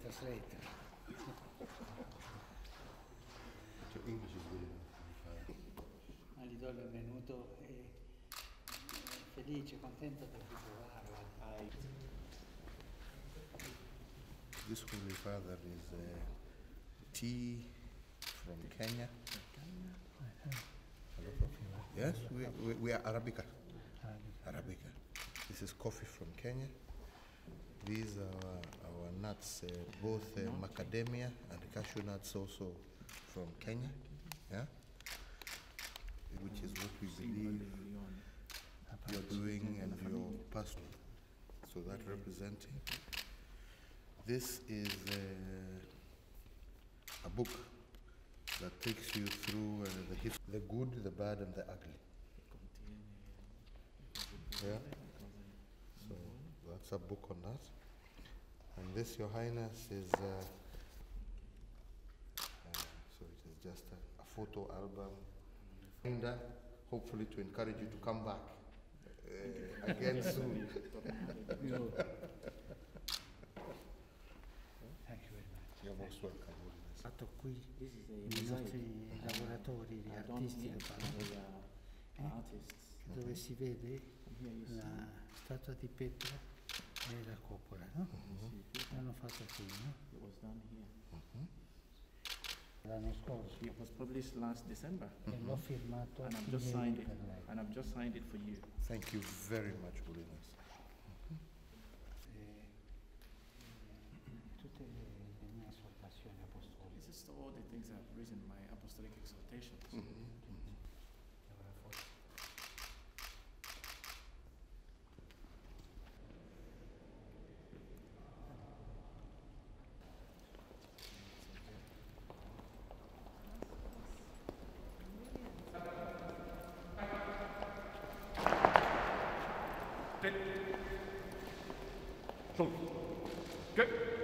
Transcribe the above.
translator. English is good enough. Ma gli do il benvenuto e felice, contento per ritrovarla. This Holy Father is tea from Kenya. Yes, we are Arabica. Arabica. This is coffee from Kenya. These are our nuts, both macadamia and cashew nuts, also from Kenya. Yeah, which is what we believe you're doing and your pastor. So that representing. This is a book that takes you through the good, the bad, and the ugly. Yeah. So that's a book on that. And this, Your Highness, is so it is just a photo album, and hopefully to encourage you to come back again soon. Thank you very much. You're most welcome. Fatto qui i nostri lavoratori, gli artisti che fanno, dove si vede la statua di Petra e la cupola, no? L'hanno fatto qui, no? L'anno scorso. It was published last December. E l'ho firmato And I've just signed it. per lei. And I've just signed it for you. Thank you very much, Holiness. Tutte le mie esortazioni apostoliche. This is all the things I've written, my apostolic exhortations. Good.